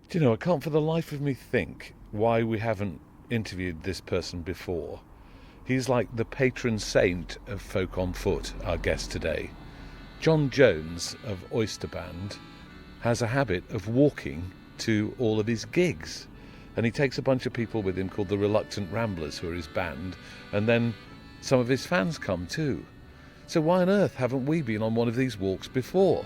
Do you know, I can't for the life of me think why we haven't interviewed this person before. He's like the patron saint of folk on foot, our guest today. John Jones of Oysterband has a habit of walking to all of his gigs. And he takes a bunch of people with him called the Reluctant Ramblers, who are his band, and then some of his fans come too. So why on earth haven't we been on one of these walks before?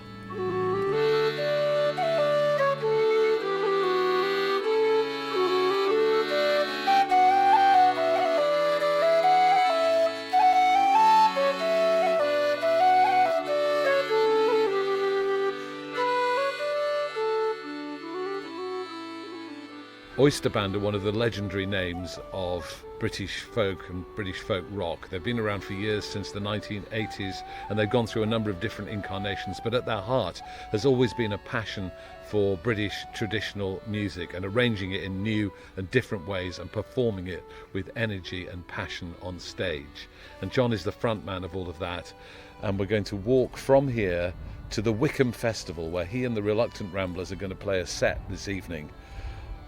Oysterband are one of the legendary names of British folk and British folk rock. They've been around for years, since the 1980s, and they've gone through a number of different incarnations, but at their heart has always been a passion for British traditional music and arranging it in new and different ways and performing it with energy and passion on stage. And John is the front man of all of that, and we're going to walk from here to the Wickham Festival, where he and the Reluctant Ramblers are going to play a set this evening.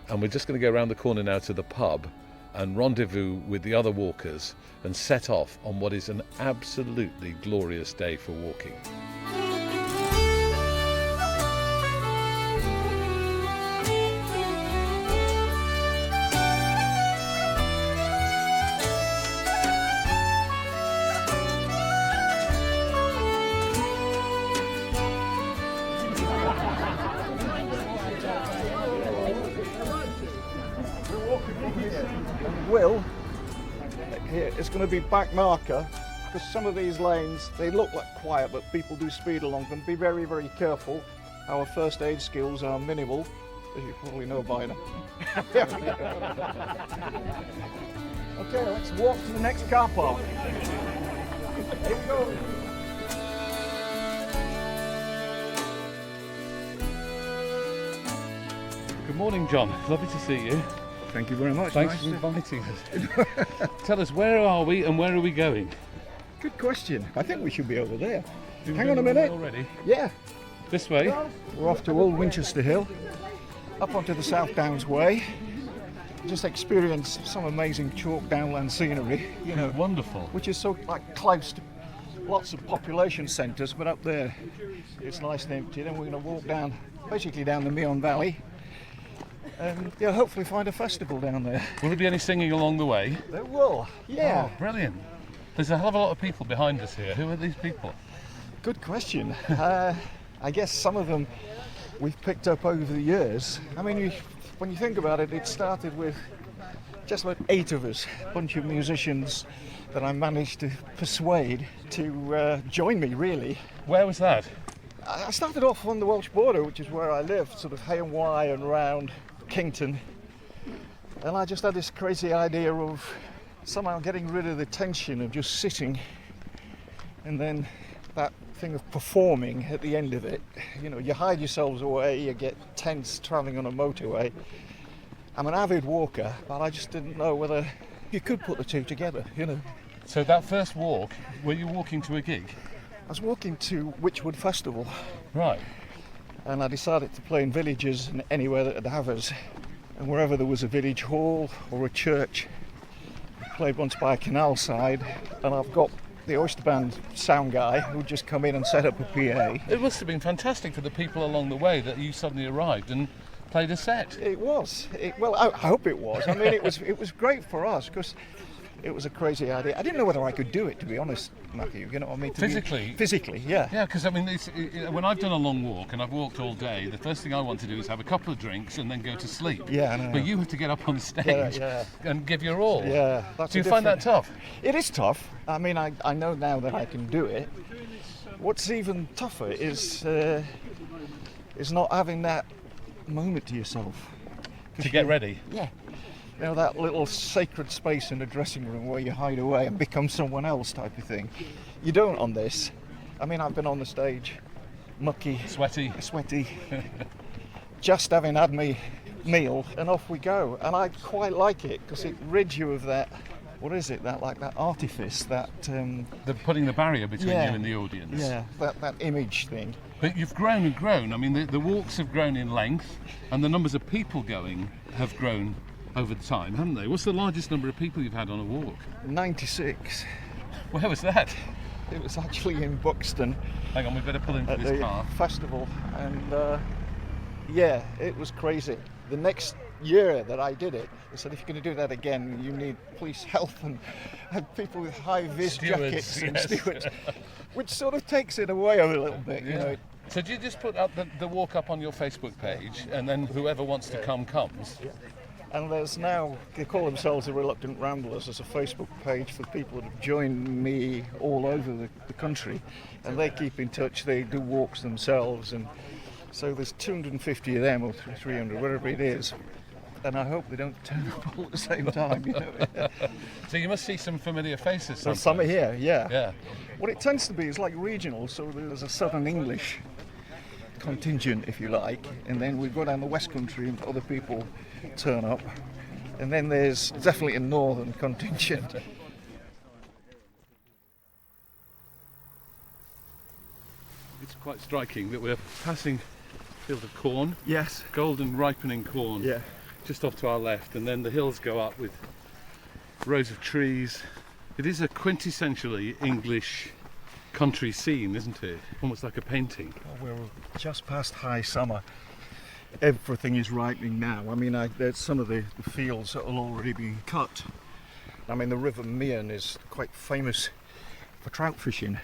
And we're just going to go around the corner now to the pub and rendezvous with the other walkers and set off on what is an absolutely glorious day for walking. It's going to be back marker, because some of these lanes, they look like quiet, but people do speed along them. Be very, very careful. Our first aid skills are minimal, as you probably know by now. Okay, let's walk to the next car park. Here we go. Good morning, John. Lovely to see you. Thank you very much. Thanks for inviting us. Tell us, where are we and where are we going? Good question. I think we should be over there. You've Hang been on a minute. Already? Yeah. This way? We're off to Old Winchester Hill, up onto the South Downs Way. Just experience some amazing chalk downland scenery, you know. Wonderful. Which is so close to lots of population centres, but up there it's nice and empty. Then we're going to walk down, basically down the Meon Valley, and hopefully find a festival down there. Will there be any singing along the way? There will, yeah. Oh, brilliant. There's a hell of a lot of people behind us here. Who are these people? Good question. I guess some of them we've picked up over the years. I mean, when you think about it, it started with just about 8 of us, a bunch of musicians that I managed to persuade to join me, really. Where was that? I started off on the Welsh border, which is where I live, sort of Hay and Wye and round Kington, and I just had this crazy idea of somehow getting rid of the tension of just sitting, and then that thing of performing at the end of it. You know, you hide yourselves away, you get tense travelling on a motorway. I'm an avid walker, but I just didn't know whether you could put the two together, you know. So that first walk, were you walking to a gig? I was walking to Wickham Festival. Right. And I decided to play in villages and anywhere that would have us. And wherever there was a village hall or a church, I played once by a canal side, and I've got the Oysterband sound guy who just come in and set up a PA. It must have been fantastic for the people along the way that you suddenly arrived and played a set. It was. Well, I hope it was. I mean, it was great for us, because it was a crazy idea. I didn't know whether I could do it, to be honest, Matthew. You know what I mean? Physically, yeah. Yeah, because I mean, when I've done a long walk and I've walked all day, the first thing I want to do is have a couple of drinks and then go to sleep. Yeah, I know. But you have to get up on stage and give your all. Yeah. Do you find that tough? It is tough. I mean, I know now that I can do it. What's even tougher is not having that moment to yourself. To get ready? Yeah. You know, that little sacred space in the dressing room where you hide away and become someone else type of thing. You don't on this. I mean, I've been on the stage, mucky, sweaty, just having had me meal, and off we go. And I quite like it, because it rids you of that what is it, that artifice, that They're putting the barrier between Yeah. you and the audience. yeah, that image thing. But you've grown and grown. I mean, the walks have grown in length, and the numbers of people going have grown over time, haven't they? What's the largest number of people you've had on a walk? 96. Where was that? It was actually in Buxton Hang on, we better pull into at this the car. festival, and yeah, it was crazy. The next year that I did it, they said if you're going to do that again, you need police help and people with high-vis Stewards, jackets and yes. stewards, which sort of takes it away a little bit, you know. So do you just put up the walk up on your Facebook page, and then whoever wants to come comes? And there's now, they call themselves the Reluctant Ramblers. There's a Facebook page for people that have joined me all over the country, and they keep in touch. They do walks themselves, and so there's 250 of them, or 300, whatever it is. And I hope they don't turn up all at the same time, you know. So you must see some familiar faces There's sometimes. some are here, yeah. Yeah. What it tends to be is like regional, so there's a Southern English contingent, if you like, and then we go down the West Country and other people turn up, and then there's definitely a Northern contingent. It's quite striking that we're passing a field of corn, Yes. golden ripening corn, Yeah. just off to our left, and then the hills go up with rows of trees. It is a quintessentially English country scene, isn't it? Almost like a painting. Well, we're just past high summer. Everything is ripening now. I mean, there's some of the fields that are already being cut. I mean, the River Meon is quite famous for trout fishing.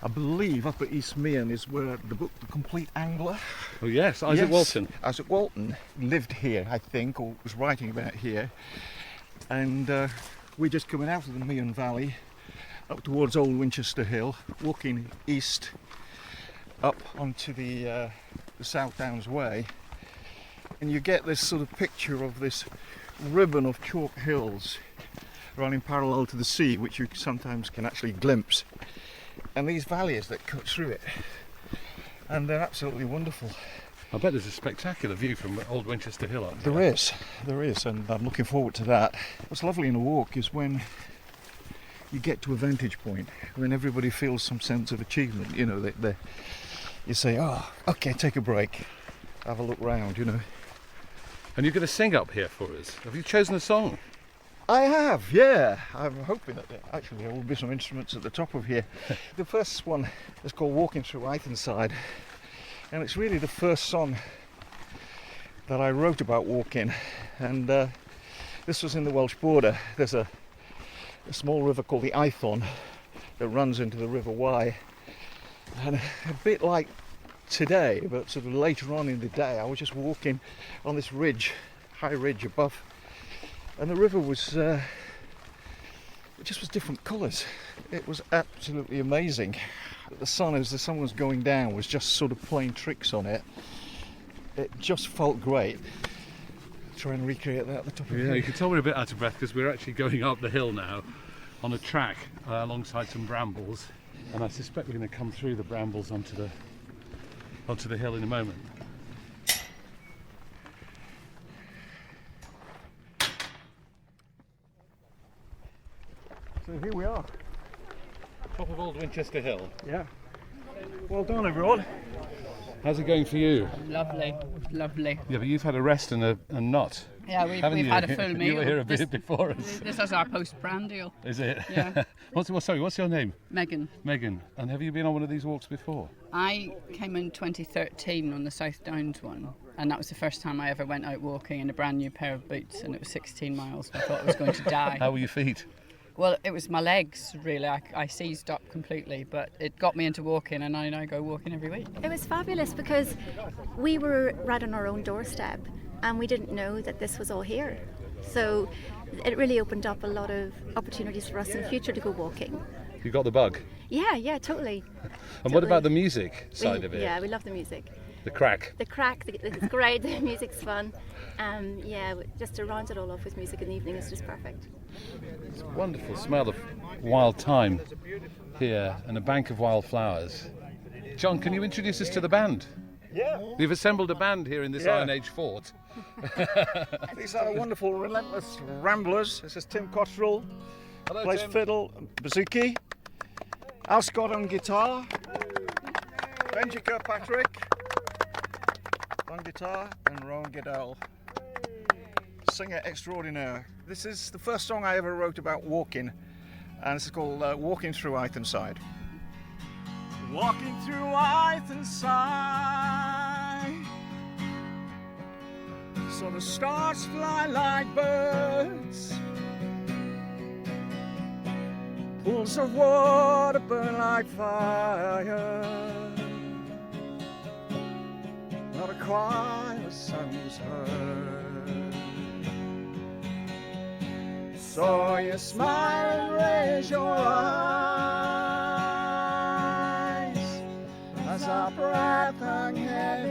I believe up at East Meon is where the book The Complete Angler. Oh yes, Isaac Walton. Isaac Walton lived here, I think, or was writing about here. And we're just coming out of the Meon Valley, up towards Old Winchester Hill, walking east up onto the South Downs Way, and you get this sort of picture of this ribbon of chalk hills running parallel to the sea, which you sometimes can actually glimpse, and these valleys that cut through it, and they're absolutely wonderful. I bet there's a spectacular view from Old Winchester Hill up there. There is, and I'm looking forward to that. What's lovely in a walk is when you get to a vantage point, when everybody feels some sense of achievement, you know, you say, oh, okay, take a break, have a look round, you know. And you're going to sing up here for us. Have you chosen a song? I have, yeah. I'm hoping that actually there will be some instruments at the top of here. The first one is called Walking Through Ithonside, and it's really the first song that I wrote about walking, and this was in the Welsh border. There's a small river called the Ithon that runs into the River Wye, and a bit like today, but sort of later on in the day, I was just walking on this ridge, high ridge above, and the river was it just was different colours. It was absolutely amazing. The sun, as the sun was going down, was just sort of playing tricks on it. It just felt great. Try and recreate that at the top of the Yeah, hill. you can tell we're a bit out of breath because we're actually going up the hill now on a track alongside some brambles, and I suspect we're going to come through the brambles onto the hill in a moment. So here we are. Top of Old Winchester Hill. Yeah. Well done, everyone. How's it going for you? Lovely, lovely. Yeah, but you've had a rest and a nut. Yeah, haven't we've you? had a full meal. You were here a bit This- before us. This is our post-prandial. Is it? Yeah. What's your name? Megan. Megan. And have you been on one of these walks before? I came in 2013 on the South Downs one, and that was the first time I ever went out walking in a brand new pair of boots, and it was 16 miles. I thought I was going to die. How were your feet? Well, it was my legs, really. I seized up completely, but it got me into walking, and I now go walking every week. It was fabulous because we were right on our own doorstep and we didn't know that this was all here. So it really opened up a lot of opportunities for us in the future to go walking. You got the bug. Yeah, totally. And what about the music side We- of it? Yeah, we love the music. The crack. The crack, it's great, the music's fun. Just to round it all off with music in the evening is just perfect. It's a wonderful smell of wild thyme here and a bank of wildflowers. John, can you introduce us to the band? Yeah. You've assembled a band here in this Yeah. Iron Age fort. These are the wonderful Reluctant Ramblers. This is Tim Cottrell, Hello, plays Tim. fiddle and bouzouki. Al Scott on guitar. Benji Kirkpatrick on guitar, and Rowan Goodell, singer extraordinaire. This is the first song I ever wrote about walking, and it's called Walking Through Ithonside. Walking through Ithonside, so the stars fly like birds, pools of water burn like fire, not a cry of sun's heard. So you smile and raise your eyes as our breath hung heavy,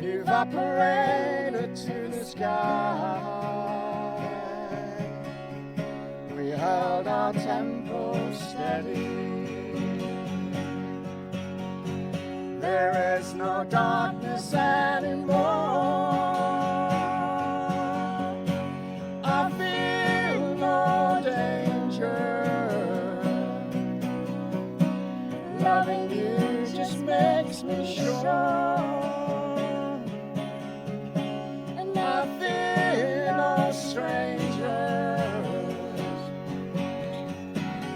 evaporated to the sky. We held our tempo steady. There is no darkness anymore. I feel no danger. Loving you just makes me sure. And I feel no strangers.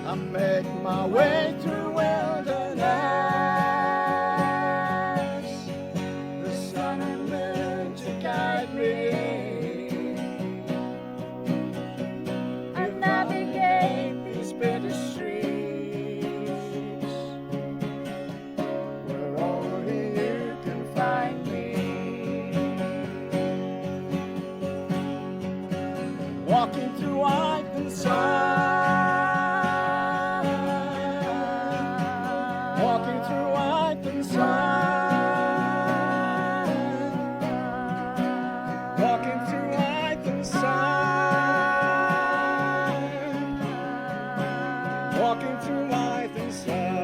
I make my way through wilderness. Walking through Ithonside, walking through Ithonside, walking through Ithonside, walking through Ithonside.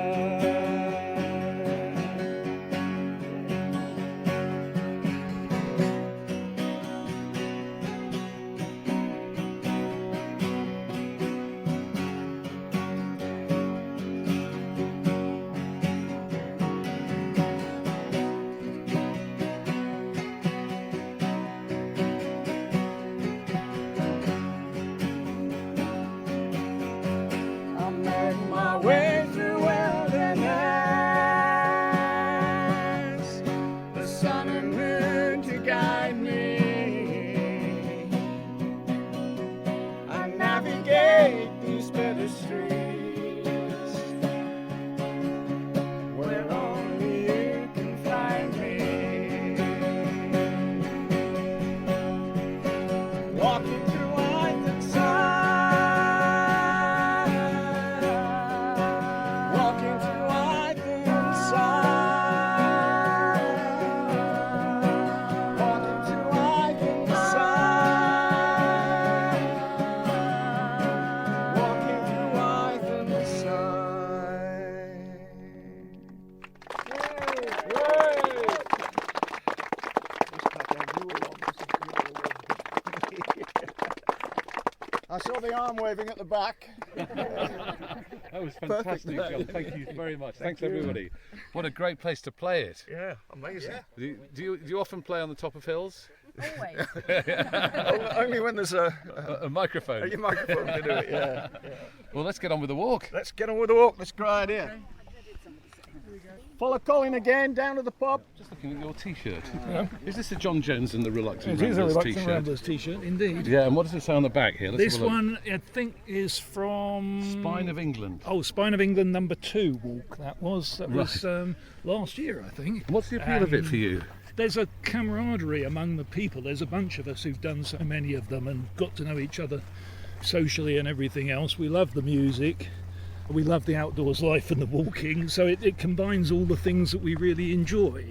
I saw the arm waving at the back. That was fantastic, John. Thank you very much. Thanks, you. everybody. What a great place to play it. Yeah, amazing. Do you often play on the top of hills? Always. Only when there's a microphone. microphone to do it, yeah. Well, let's get on with the walk. Let's get on with the walk. That's a great idea. Follow Colin again down to the pub. Just looking at your T-shirt. Is this a John Jones and the Reluctant It is a Ramblers Reluctant T-shirt? Ramblers t-shirt, indeed. Yeah, and what does it say on the back here? Let's This have a look. one, I think, is from... Spine of England. Oh, Spine of England #2 walk, that was. That was last year, I think. What's the appeal of it for you? There's a camaraderie among the people. There's a bunch of us who've done so many of them and got to know each other socially and everything else. We love the music. We love the outdoors life and the walking, so it combines all the things that we really enjoy.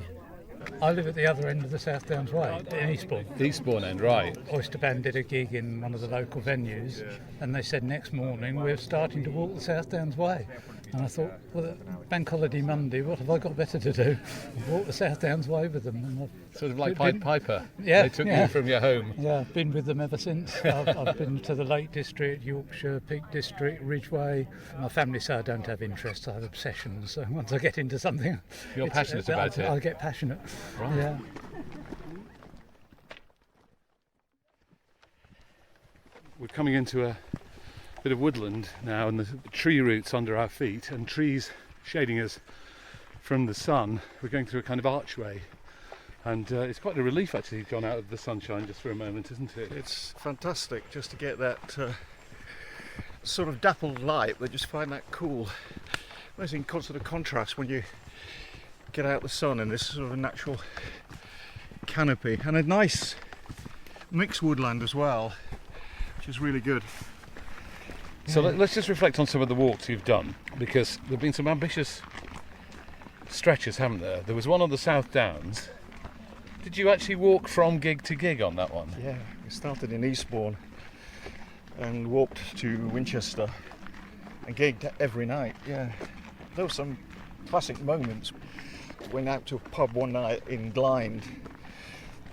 I live at the other end of the South Downs Way, in Eastbourne. Eastbourne end, right. Oysterband did a gig in one of the local venues, and they said next morning we're starting to walk the South Downs Way. And I thought, well, Bank Holiday Monday, what have I got better to do? Walk the South Downs way with them. And Sort of like Pied Piper. Yeah, They took yeah. you from your home. yeah, I've been with them ever since. I've been to the Lake District, Yorkshire, Peak District, Ridgeway. My family say I don't have interests, I have obsessions. So once I get into something, You're passionate about it. I get passionate. Right. Yeah. We're coming into a bit of woodland now, and the tree roots under our feet and trees shading us from the sun. We're going through a kind of archway, and it's quite a relief actually gone out of the sunshine just for a moment, isn't it? It's fantastic just to get that sort of dappled light. I just find that cool. It's in sort of contrast when you get out the sun in this sort of natural canopy, and a nice mixed woodland as well, which is really good. So let's just reflect on some of the walks you've done, because there have been some ambitious stretches, haven't there? There was one on the South Downs. Did you actually walk from gig to gig on that one? Yeah, we started in Eastbourne and walked to Winchester and gigged every night. Yeah, there were some classic moments. Went out to a pub one night in Blind,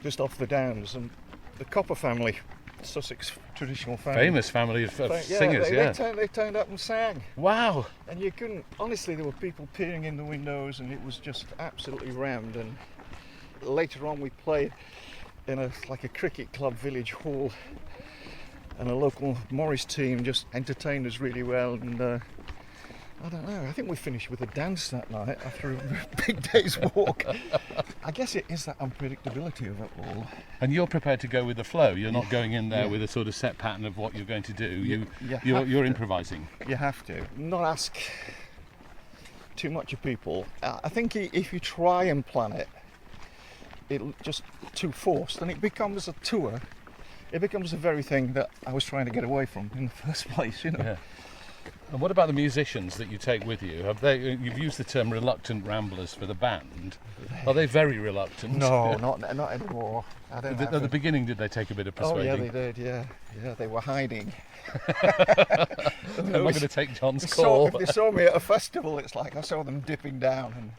just off the Downs, and the Copper family, Sussex traditional family. Famous family of singers, They turned up and sang. Wow. And you couldn't, honestly, there were people peering in the windows, and it was just absolutely rammed. And later on we played in a cricket club village hall, and a local Morris team just entertained us really well. And I don't know, I think we finished with a dance that night after a big day's walk. I guess it is that unpredictability of it all. And you're prepared to go with the flow. You're not going in there with a sort of set pattern of what you're going to do. You're improvising. You have to. Not ask too much of people. I think if you try and plan it, it's just too forced, and it becomes a tour. It becomes the very thing that I was trying to get away from in the first place, you know. Yeah. And what about the musicians that you take with you? You've used the term reluctant ramblers for the band. Are they very reluctant? No, not anymore. I don't At the beginning, did they take a bit of persuading? Oh yeah, they did. Yeah, they were hiding. I'm not going to take John's call. If they saw me at a festival, it's like I saw them dipping down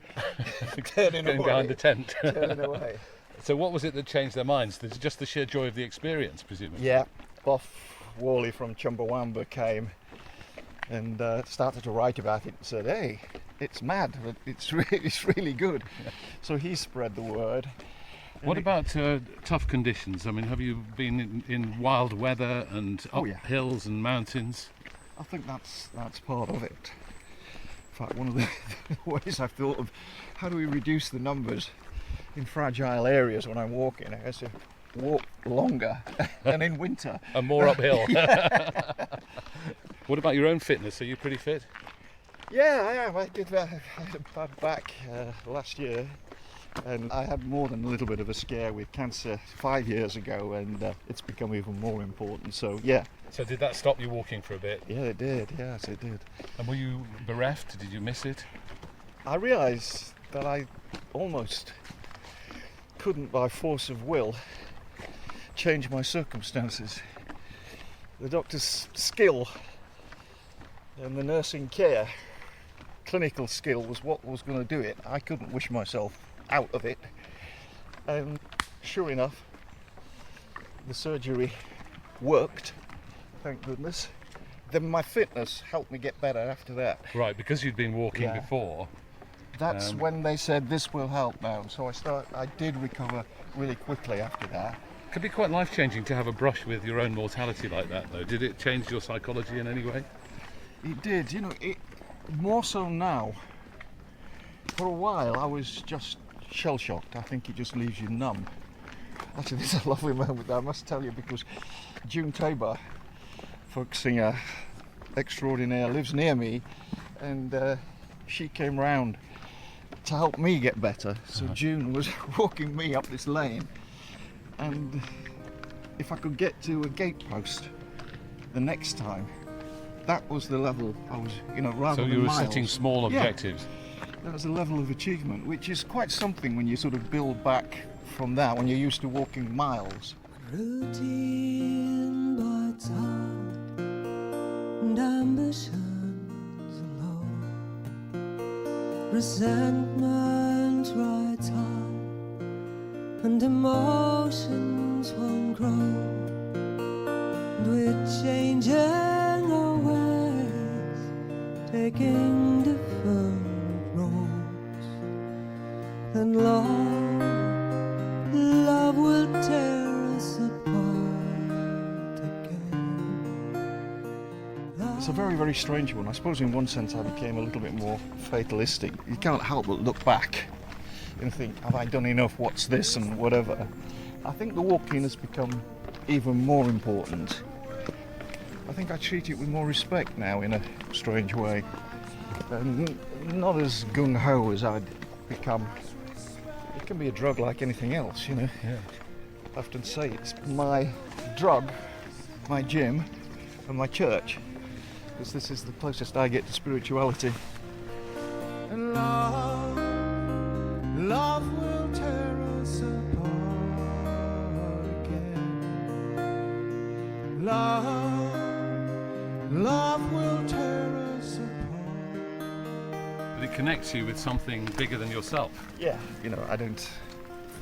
and turning away. Behind the tent. Turning away. So what was it that changed their minds? Just the sheer joy of the experience, presumably? Yeah, Boff Worley from Chumbawamba came and started to write about it and said, hey, it's mad, but it's really good. Yeah. So he spread the word. What about tough conditions? I mean, have you been in wild weather and up hills and mountains? I think that's part of it. In fact, one of the ways I've thought of how do we reduce the numbers in fragile areas when I'm walking, I guess to walk longer and in winter. And more uphill. What about your own fitness? Are you pretty fit? Yeah, I am. I had a bad back last year, and I had more than a little bit of a scare with cancer 5 years ago, and it's become even more important. So yeah. So did that stop you walking for a bit? Yeah, it did. Yes, it did. And were you bereft? Did you miss it? I realised that I almost couldn't, by force of will, change my circumstances. The doctor's skill and the nursing care, clinical skill, was what was going to do it. I couldn't wish myself out of it. And sure enough, the surgery worked, thank goodness. Then my fitness helped me get better after that. Right, because you'd been walking before. That's when they said this will help now. So I did recover really quickly after that. It could be quite life-changing to have a brush with your own mortality like that, though. Did it change your psychology in any way? It did, you know, more so now. For a while I was just shell-shocked. I think it just leaves you numb. Actually, this is a lovely moment, I must tell you, because June Tabor, folk singer extraordinaire, lives near me, and she came round to help me get better. So June was walking me up this lane, and if I could get to a gatepost the next time, that was the level I was, you know, rather than So you were miles. setting small objectives. That was a level of achievement, which is quite something when you sort of build back from that, when you're used to walking miles. Routine bites hard and ambitions low. Resentment rides high, and emotions won't grow, and we're changing our ways, taking different roads, and love will tear us apart again. It's a very, very strange one. I suppose in one sense I became a little bit more fatalistic. You can't help but look back and think, have I done enough? What's this and whatever? I think the walking has become even more important. I think I treat it with more respect now in a strange way. And not as gung-ho as I'd become. It can be a drug like anything else, you know. Yeah. I often say it's my drug, my gym, and my church. Because this is the closest I get to spirituality. And love will tear us apart again. Love will tear us apart. But it connects you with something bigger than yourself. Yeah. You know, I don't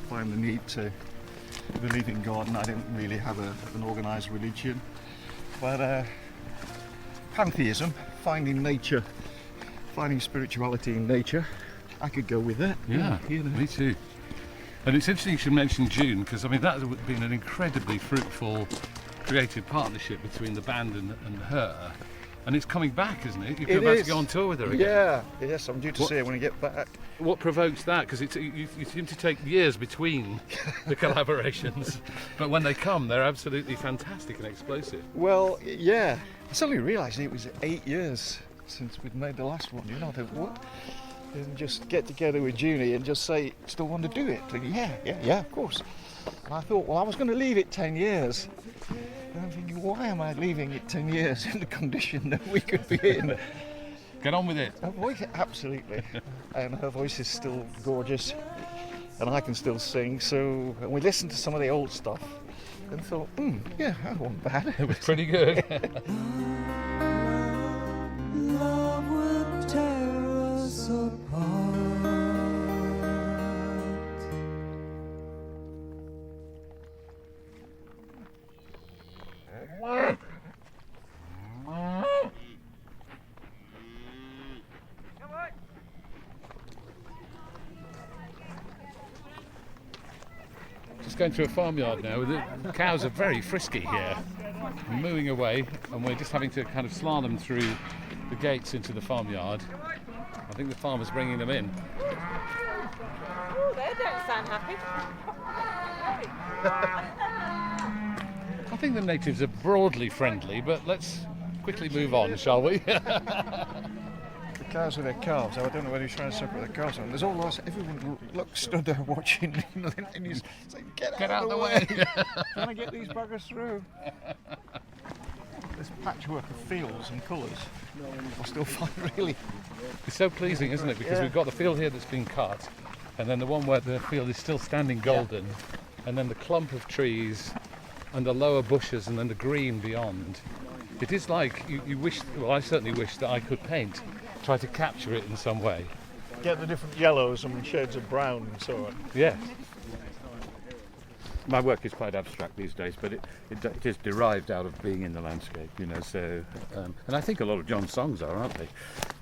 find the need to believe in God, and I don't really have an organised religion. But pantheism, finding nature, finding spirituality in nature, I could go with that. Yeah, you know. me too. And it's interesting you should mention June, because I mean that has been an incredibly fruitful creative partnership between the band and her. And it's coming back, isn't it? You're about to go on tour with her again. Yeah, yes, I'm due to see her when I get back. What provokes that? Because you seem to take years between the collaborations, but when they come, they're absolutely fantastic and explosive. Well, yeah. I suddenly realised it was 8 years since we'd made the last one. You know, I thought, what? And just get together with Junie and just say, still want to do it? And yeah, of course. And I thought, well, I was going to leave it 10 years. And I'm thinking, why am I leaving it 10 years in the condition that we could be in? Get on with it. Her voice, absolutely. And her voice is still gorgeous. And I can still sing. So and we listened to some of the old stuff and thought, yeah, that wasn't bad. It was pretty good. Love will tear us apart. Just going through a farmyard now. The cows are very frisky here, mooing away, and we're just having to kind of slalom through the gates into the farmyard. I think the farmer's bringing them in. Oh, they don't sound happy. I think the natives are broadly friendly, but let's quickly move on, shall we? The cows are their calves. I don't know whether he's trying to separate the calves. And there's all those, everyone stood there watching, you know, and he's saying, get out of the way. Trying to get these buggers through. This patchwork of fields and colours I still find really... It's so pleasing, isn't it? Because we've got the field here that's been cut, and then the one where the field is still standing golden, and then the clump of trees, and the lower bushes, and then the green beyond. It is like you wish, well, I certainly wish that I could paint, try to capture it in some way. Get the different yellows and shades of brown and so on. Yes. My work is quite abstract these days, but it is derived out of being in the landscape, you know. So, and I think a lot of John's songs are, aren't they?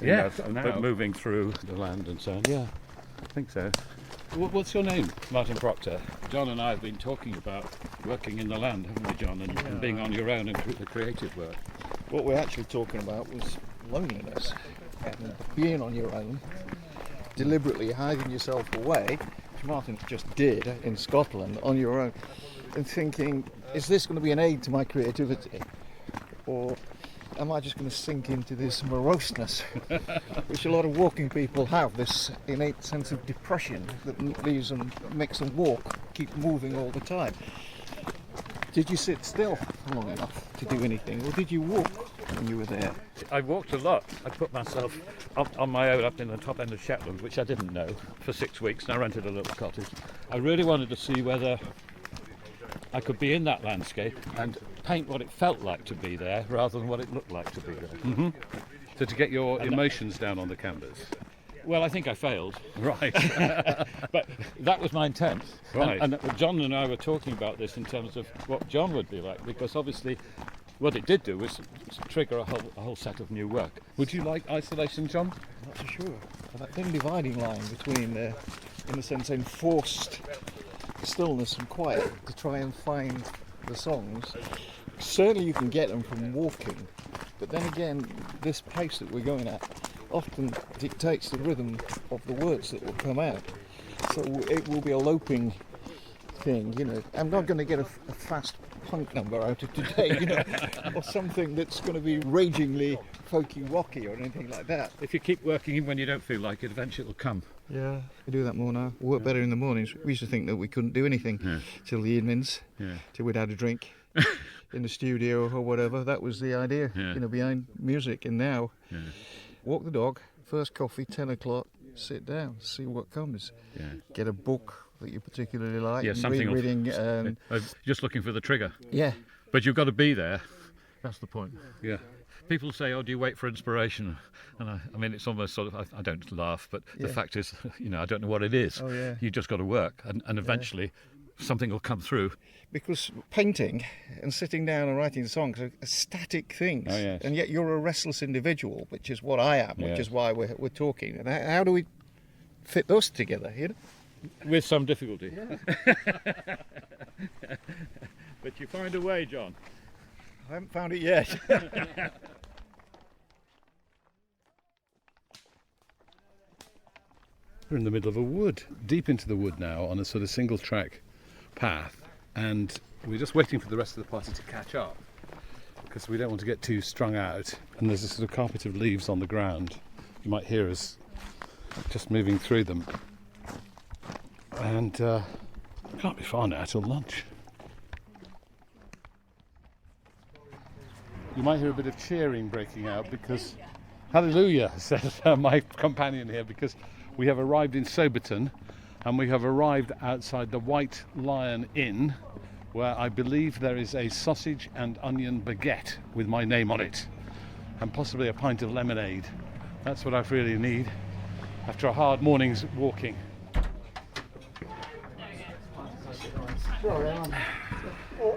Yeah. But moving through the land and so on. Yeah, I think so. What's your name? Martin Proctor. John and I have been talking about working in the land, haven't we, John, and being on your own and the creative work. What we're actually talking about was loneliness and being on your own, deliberately hiding yourself away, which Martin just did in Scotland, on your own, and thinking, is this going to be an aid to my creativity? Or am I just going to sink into this moroseness, which a lot of walking people have, this innate sense of depression that leaves them, makes them walk, keep moving all the time. Did you sit still long enough to do anything, or did you walk when you were there? I walked a lot. I put myself up on my own up in the top end of Shetland, which I didn't know, for 6 weeks, and I rented a little cottage. I really wanted to see whether I could be in that landscape and paint what it felt like to be there rather than what it looked like to be there. Mm-hmm. So to get your emotions down on the canvas. Well, I think I failed. Right. But that was my intent. Right. And John and I were talking about this in terms of what John would be like, because obviously what it did do was trigger a whole set of new work. Would you like isolation, John? Not so sure. That thin dividing line between, in a sense, enforced stillness and quiet to try and find the songs. Certainly you can get them from walking, but then again, this pace that we're going at often dictates the rhythm of the words that will come out. So it will be a loping thing, you know. I'm not going to get a fast punk number out of today, you know, or something that's going to be ragingly folky rocky or anything like that. If you keep working when you don't feel like it, eventually it'll come. Yeah, we do that more now. We work better in the mornings. We used to think that we couldn't do anything till the evenings, till we'd had a drink in the studio or whatever. That was the idea, you know, behind music. And now, walk the dog, first coffee, 10 o'clock, sit down, see what comes. Get a book that you particularly like. Yeah, something reading. Just looking for the trigger. Yeah. But you've got to be there. That's the point. Yeah. People say, "Oh, do you wait for inspiration?" And I mean, it's almost sort of. I don't laugh, but the fact is, you know, I don't know what it is. Oh, yeah. You just got to work, and eventually, something will come through. Because painting and sitting down and writing songs are static things. Oh, yes. And yet you're a restless individual, which is what I am, which is why we're talking. And how do we fit those together, you know? With some difficulty. But you find a way, John. I haven't found it yet. We're in the middle of a wood, deep into the wood now, on a sort of single track path, and we're just waiting for the rest of the party to catch up because we don't want to get too strung out. And there's a sort of carpet of leaves on the ground. You might hear us just moving through them. And can't be far now till lunch. You might hear a bit of cheering breaking out because, hallelujah, says my companion here, because we have arrived in Soberton and we have arrived outside the White Lion Inn, where I believe there is a sausage and onion baguette with my name on it and possibly a pint of lemonade. That's what I really need after a hard morning's walking.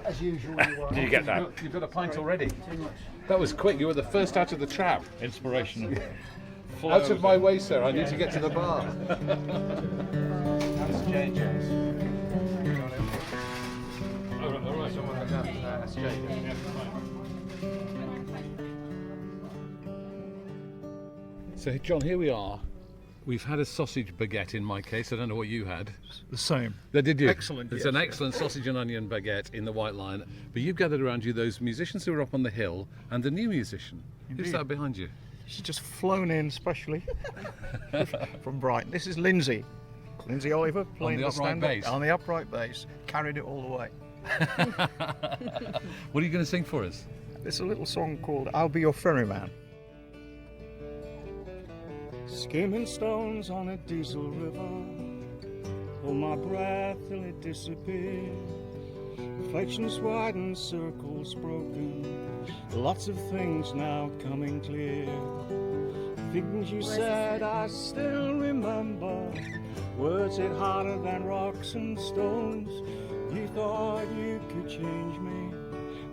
As usual. Did you get that? You've got a pint already. That was quick. You were the first out of the trap. Inspiration. Out of my way, sir. I need to get to the bar. That's JJ's. All right. Someone like that. That's JJ's. So, John, here we are. We've had a sausage baguette in my case. I don't know what you had. The same. Did you? Excellent. It's yes. an excellent sausage and onion baguette in the White Lion. But you've gathered around you those musicians who are up on the hill and the new musician. Indeed. Who's that behind you? She's just flown in specially from Brighton. This is Lindsay. Lindsay Oliver playing the upright stand-up bass. on the upright bass. Carried it all the way. What are you going to sing for us? It's a little song called I'll Be Your Ferryman. Skimming stones on a diesel river, hold my breath till it disappears. Reflections widen, circles broken, lots of things now coming clear. Things you said I still remember, words hit harder than rocks and stones. You thought you could change me,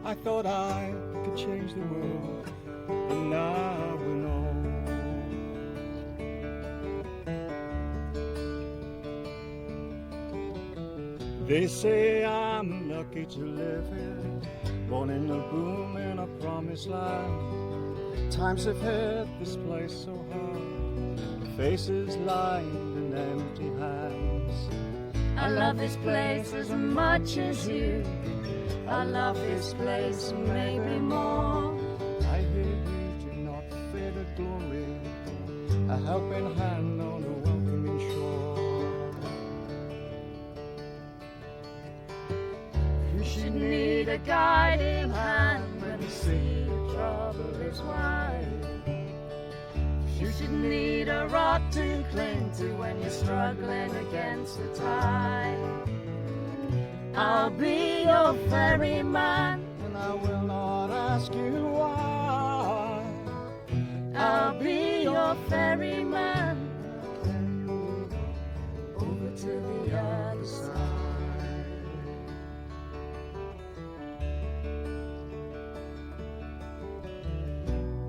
I thought I could change the world, and now we know. They say I'm lucky to live here, born in a boom in a promised land. Times have hit this place so hard, faces lined and empty hands. I love this place as much as you. I love this place and maybe more. I hear you do not fear the glory, a helping hand on a welcoming shore. You should need a guiding hand when you see the trouble is wide. You should need a rock to cling to when you're struggling against the tide. I'll be your ferryman, And I will not ask you why. I'll be your ferryman.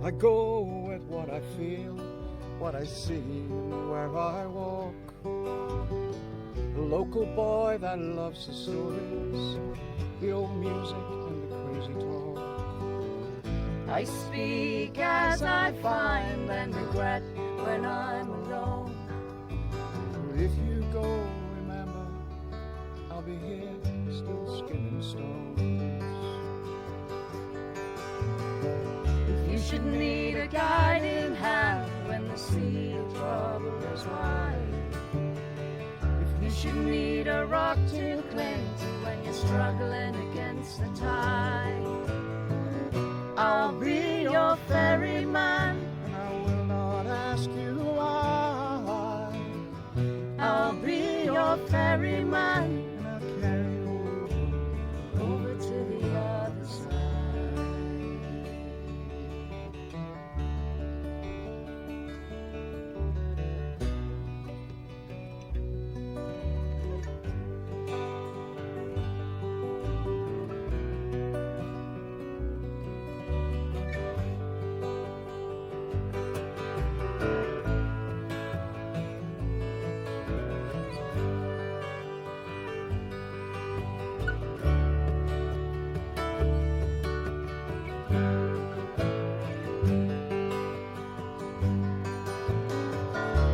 I go with what I feel, what I see, and where I walk. The local boy that loves the stories, the old music and the crazy talk. I speak as I find and regret when I'm alone. If you go, remember, I'll be here, still skimming stones. If you should need a guiding hand when the sea of trouble is wide, if you should need a rock to cling to when you're struggling against the tide, I'll be your ferryman, and I will not ask you why. I'll be your ferryman, And I'll carry you over to the other side.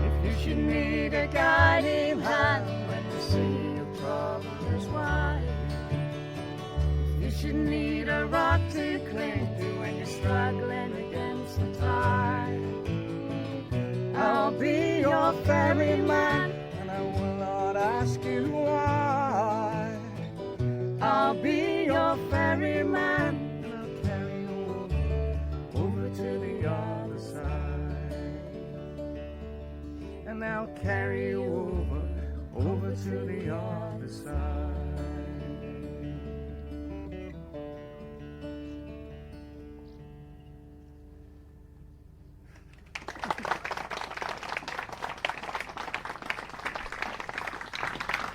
If you should need a guiding hand when the sea of trouble is wide, if you should need a rock to cling to when you're struggling against the tide, I'll be your ferryman, and I will not ask you why. I'll be your ferryman, And I'll carry you over to the other side. and I'll carry you over to the other side.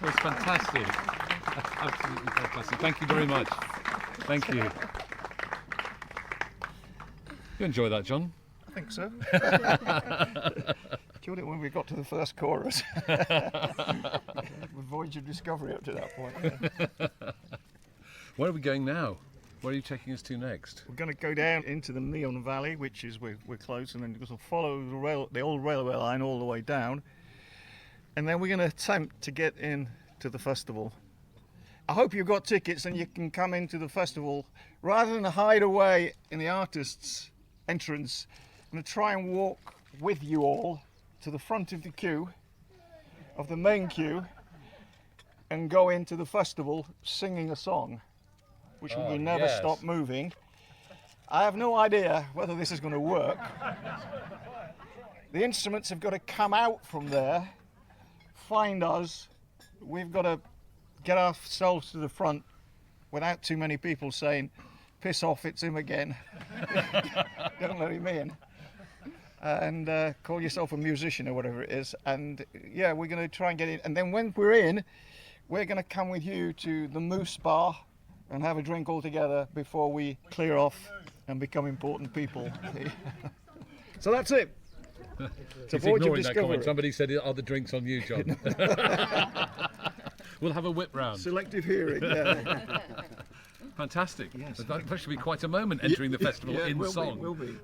It was fantastic. Absolutely fantastic. Thank you very much. Thank you. You enjoy that, John? I think so. Enjoyed it when we got to the first chorus. With Voyage of Discovery up to that point. Where are we going now? Where are you taking us to next? We're going to go down into the Meon Valley, which is we're close, and then we'll follow the old railway line all the way down. And then we're going to attempt to get in to the festival. I hope you've got tickets and you can come into the festival. Rather than hide away in the artists' entrance, I'm going to try and walk with you all to the front of the queue, of the main queue, and go into the festival singing a song, which will never stop moving. I have no idea whether this is going to work. The instruments have got to come out from there, find us. We've got to get ourselves to the front without too many people saying, "Piss off, it's him again." Don't let him in. And call yourself a musician or whatever it is. And yeah, we're going to try and get in. And then when we're in, we're going to come with you to the Moose Bar and have a drink all together before we clear off and become important people. So that's it. It's He's ignoring that comment. Somebody said, "Are the drinks on you, John?" We'll have a whip round. Selective hearing, yeah. Fantastic. Yes. That should be quite a moment entering the festival Yeah, in will song. Be, will be.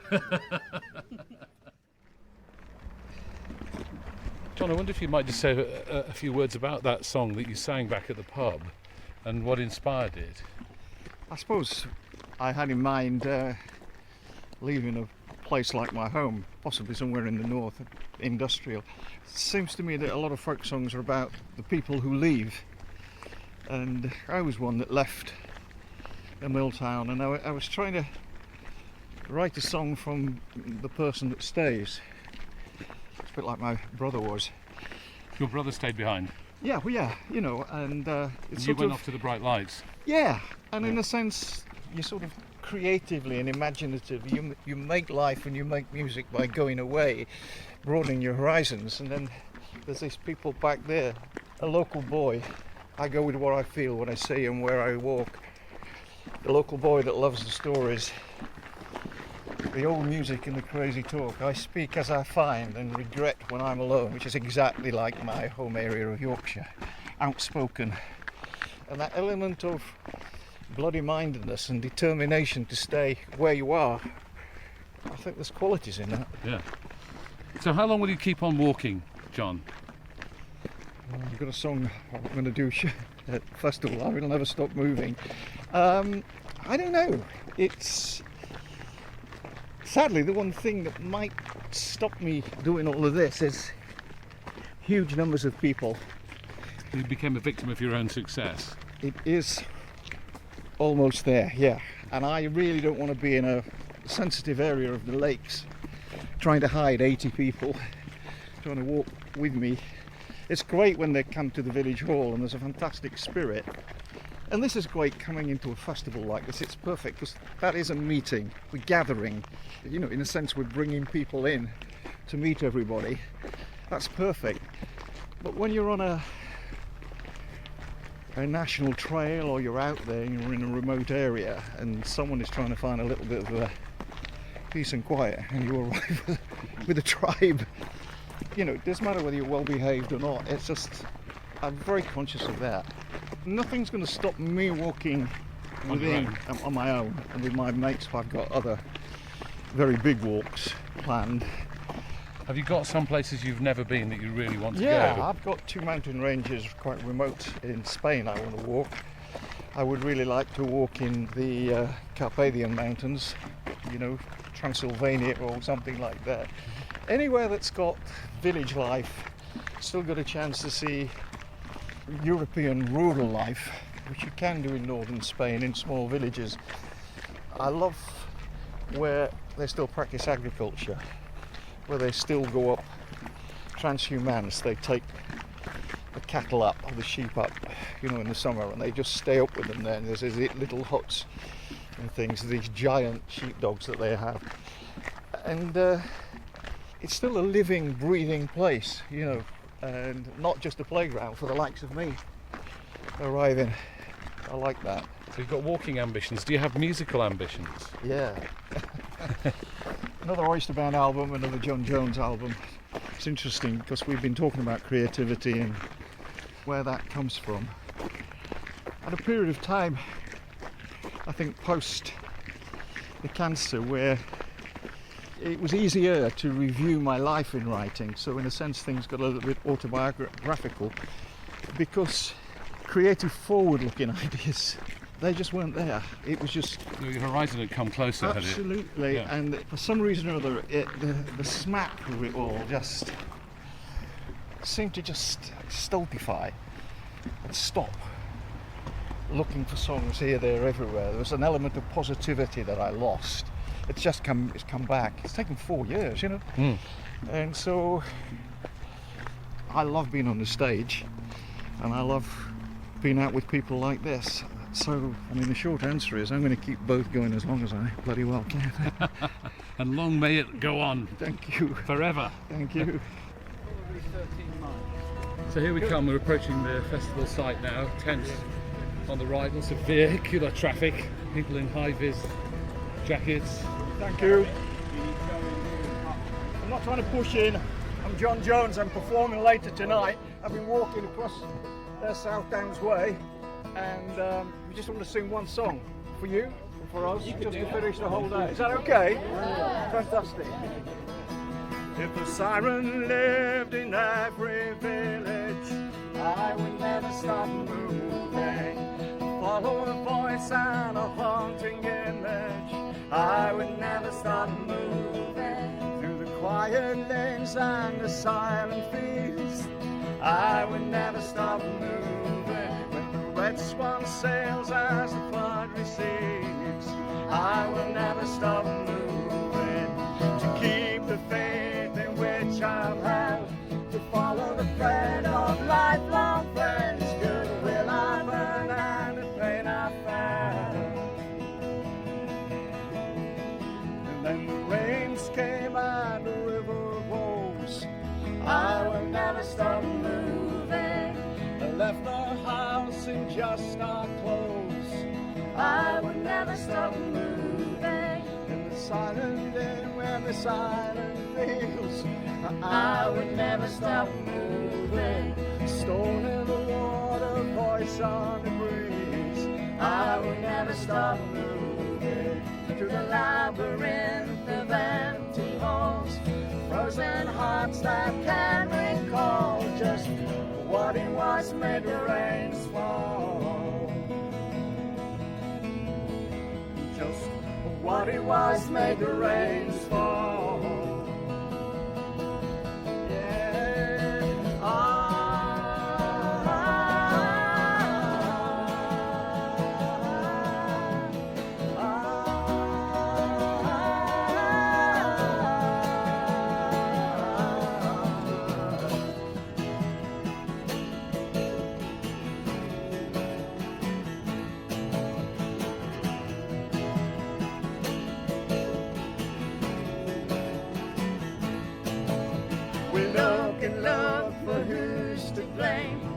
John, I wonder if you might just say a few words about that song that you sang back at the pub and what inspired it. I suppose I had in mind leaving a place like my home, possibly somewhere in the north, industrial. It seems to me that a lot of folk songs are about the people who leave, and I was one that left a mill town, and I was trying to write a song from the person that stays. It's a bit like my brother was. Your brother stayed behind. Yeah, well, yeah, you know, and You went off to the bright lights. Yeah, and in a sense, you sort of creatively and imaginatively, you make life and you make music by going away, broadening your horizons. And then there's these people back there, a local boy. I go with what I feel, what I see, and where I walk. The local boy that loves the stories. the old music and the crazy talk. I speak as I find and regret when I'm alone, which is exactly like my home area of Yorkshire. Outspoken. And that element of bloody-mindedness and determination to stay where you are, I think there's qualities in that. Yeah. So how long will you keep on walking, John? I've got a song I'm going to do at the festival. I will never stop moving. I don't know. It's sadly the one thing that might stop me doing all of this is huge numbers of people. You became a victim of your own success. It is almost there, yeah. And I really don't want to be in a sensitive area of the lakes trying to hide 80 people trying to walk with me. It's great when they come to the village hall and there's a fantastic spirit. And this is great coming into a festival like this. It's perfect because that is a meeting, we're gathering. You know, in a sense, we're bringing people in to meet everybody. That's perfect. But when you're on a national trail or you're out there and you're in a remote area and someone is trying to find a little bit of peace and quiet and you arrive with a tribe, you know, it doesn't matter whether you're well behaved or not. It's just, I'm very conscious of that. Nothing's going to stop me walking on my own and with my mates if I've got other very big walks planned. Have you got some places you've never been that you really want to go? Yeah, I've got 2 mountain ranges quite remote in Spain I want to walk. I would really like to walk in the Carpathian Mountains, you know, Transylvania or something like that. Anywhere that's got village life, still got a chance to see European rural life, which you can do in northern Spain in small villages. I love where they still practice agriculture, where they still go up transhumance. They take the cattle up or the sheep up, you know, in the summer, and they just stay up with them there. And there's these little huts and things, these giant sheepdogs that they have. And it's still a living, breathing place, you know, and not just a playground for the likes of me arriving. I like that. So you've got walking ambitions. Do you have musical ambitions? Yeah. Another Oysterband album, another John Jones album. It's interesting because we've been talking about creativity and where that comes from. At a period of time, I think post the cancer, where it was easier to review my life in writing, so in a sense things got a little bit autobiographical because creative forward-looking ideas, they just weren't there. It was just... Your horizon had come closer, had it? Absolutely, yeah. And for some reason or other, the smack of it all just seemed to just stultify and stop. Looking for songs here, there, everywhere. There was an element of positivity that I lost. It's come back. It's taken 4 years, you know. And so I love being on the stage, and I love being out with people like this. So, I mean, the short answer is I'm going to keep both going as long as I bloody well can. And long may it go on. Thank you. Forever. Thank you. So here we come. We're approaching the festival site now. Tents on the right. Lots of vehicular traffic. People in high-vis jackets. Thank you. I'm not trying to push in. I'm John Jones. I'm performing later tonight. I've been walking across South Downs Way, and we just want to sing one song for you and for us, just to finish the whole day. Is that okay? Yeah. Fantastic. If a siren lived in every village, I would never stop moving. Follow a voice and a haunting image, I would never stop moving. Through the quiet lanes and the silent fields, I would never stop moving. When the red swan sails as the flood recedes, I will never stop moving. To keep the faith in which I've held, to follow the thread of lifelong friends, goodwill I've earned and the pain I've felt. And then the rains came and the river rose, I will never stop moving. I left the house in just our clothes, I will never stop moving. And the silent and when the silence feels, I would never stop moving. Stone in the water, voice on the breeze, I would never stop moving. Through the labyrinth of empty halls, frozen hearts that can recall just what it was made the rains fall. Just what it was made the rains fall. Yeah.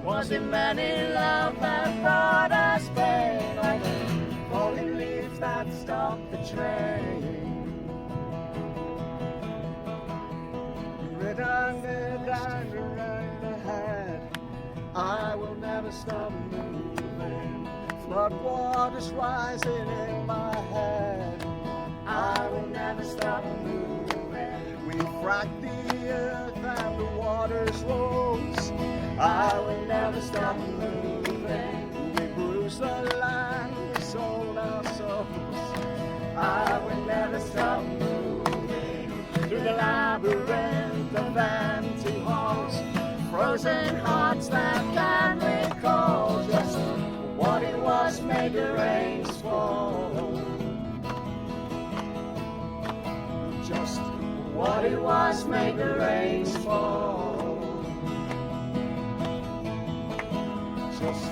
Was it man in love that brought us pain, like falling leaves that stopped the train? Ridden down the road ahead, I will never stop moving. Flood waters rising in my head, I will never stop moving. We fracked the earth and the waters rose, I will never stop moving. We bruised the land, we sold our souls, I will never stop moving. Through the labyrinth of empty halls, frozen hearts that can recall just what it was made the rains fall. Just what it was made the rains fall. Just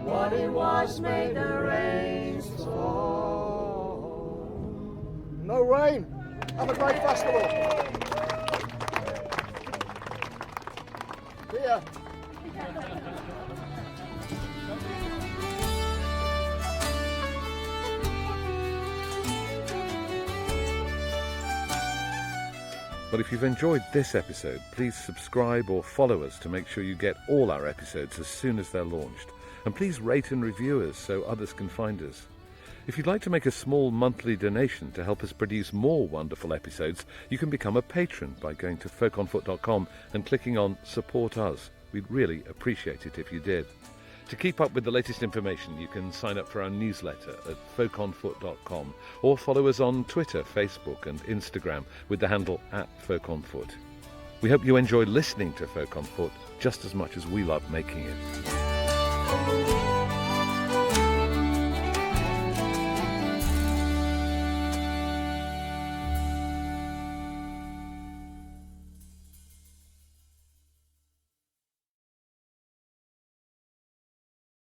what it was made the rains fall. No rain. Have a great festival. Here. But if you've enjoyed this episode, please subscribe or follow us to make sure you get all our episodes as soon as they're launched. And please rate and review us so others can find us. If you'd like to make a small monthly donation to help us produce more wonderful episodes, you can become a patron by going to folkonfoot.com and clicking on Support Us. We'd really appreciate it if you did. To keep up with the latest information, you can sign up for our newsletter at folkonfoot.com or follow us on Twitter, Facebook and Instagram with the handle @folkonfoot. We hope you enjoy listening to Folk on Foot just as much as we love making it.